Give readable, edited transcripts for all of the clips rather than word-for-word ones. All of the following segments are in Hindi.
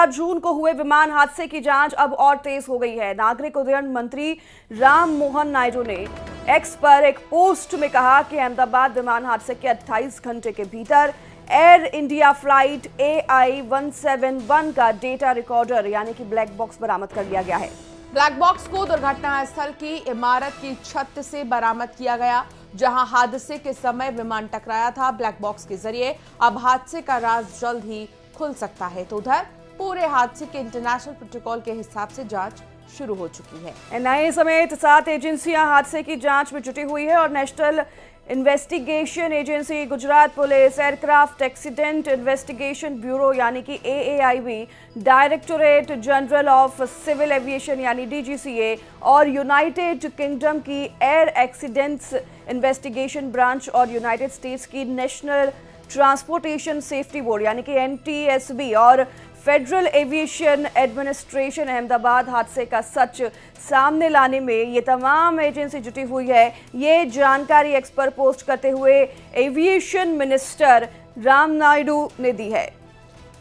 जून को हुए विमान हादसे की जांच अब और तेज हो गई है। नागरिक उड्डयन मंत्री राम मोहन नायडू ने एक्स पर एक पोस्ट में कहा कि अहमदाबाद विमान हादसे के 28 घंटे के भीतर एयर इंडिया फ्लाइट AI-171 का डेटा रिकॉर्डर यानी कि ब्लैक बॉक्स बरामद कर लिया गया है। ब्लैक बॉक्स को दुर्घटना स्थल की इमारत की छत से बरामद किया गया, जहां हादसे के समय विमान टकराया था। ब्लैक बॉक्स के जरिए अब हादसे का राज जल्द ही खुल सकता है। तो उधर पूरे हादसे के इंटरनेशनल प्रोटोकॉल के हिसाब से जांच शुरू हो चुकी है। NIA समेत 7 एजेंसियां हादसे की जांच में जुटी हुई है और National Investigation Agency, Gujarat police, aircraft accident investigation bureau यानी कि AAIB, Directorate General of Civil Aviation यानी DGCA और यूनाइटेड किंगडम की एयर एक्सीडेंट्स इन्वेस्टिगेशन ब्रांच और यूनाइटेड स्टेट्स की नेशनल ट्रांसपोर्टेशन सेफ्टी बोर्ड यानी कि NTSB और फेडरल एविएशन एडमिनिस्ट्रेशन अहमदाबाद हादसे का सच सामने लाने में ये तमाम एजेंसी जुटी हुई है। ये जानकारी एक्स पर पोस्ट करते हुए एविएशन मिनिस्टर राम नायडू ने दी है।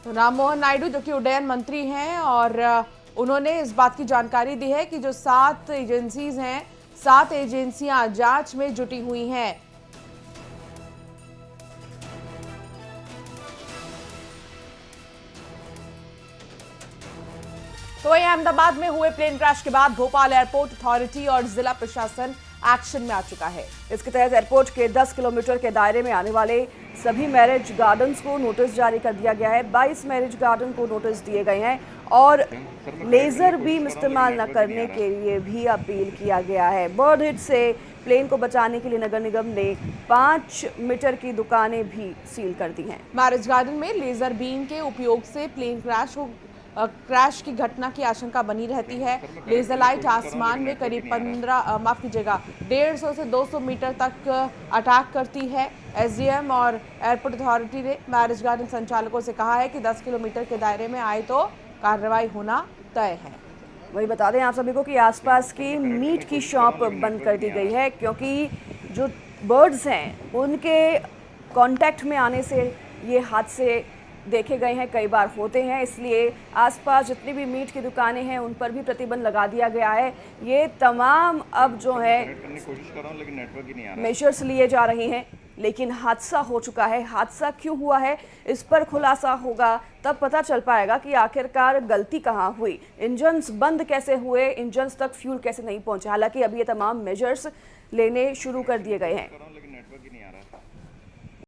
तो राम मोहन नायडू जो कि उड्डयन मंत्री हैं और उन्होंने इस बात की जानकारी दी है कि जो 7 एजेंसीज हैं, 7 एजेंसियां जांच में जुटी हुई हैं। तो वहीं अहमदाबाद में हुए प्लेन क्रैश के बाद भोपाल एयरपोर्ट अथॉरिटी और जिला प्रशासन एक्शन में आ चुका है। इसके तहत एयरपोर्ट के 10 किलोमीटर के दायरे में आने वाले सभी मैरिज गार्डन्स को नोटिस जारी कर दिया गया है। 22 मैरिज गार्डन को नोटिस दिए गए हैं और लेजर बीम इस्तेमाल न करने के लिए भी अपील किया गया है। बर्ड हिट से प्लेन को बचाने के लिए नगर निगम ने 5 मीटर की दुकानें भी सील कर दी हैं। मैरिज गार्डन में लेजर बीम के उपयोग से प्लेन क्रैश की घटना की आशंका बनी रहती है। लेजर लाइट आसमान में करीब 150 से 200 मीटर तक अटैक करती है। SDM और एयरपोर्ट अथॉरिटी ने मैरिज गार्डन संचालकों से कहा है कि 10 किलोमीटर के दायरे में आए तो कार्रवाई होना तय है। वही बता दें आप सभी को कि आसपास की मीट की शॉप बंद कर दी गई है, क्योंकि जो बर्ड्स हैं उनके कांटेक्ट में आने से ये हादसे देखे गए हैं, कई बार होते हैं। इसलिए आसपास जितनी भी मीट की दुकानें हैं उन पर भी प्रतिबंध लगा दिया गया है। ये तमाम अब जो है मेजर्स लिए जा रहे हैं, लेकिन हादसा हो चुका है। हादसा क्यों हुआ है इस पर खुलासा होगा, तब पता चल पाएगा कि आखिरकार गलती कहाँ हुई। इंजन्स बंद कैसे हुए, इंजन्स तक फ्यूल कैसे नहीं पहुंचे। हालांकि अभी ये तमाम मेजर्स लेने शुरू कर दिए गए हैं।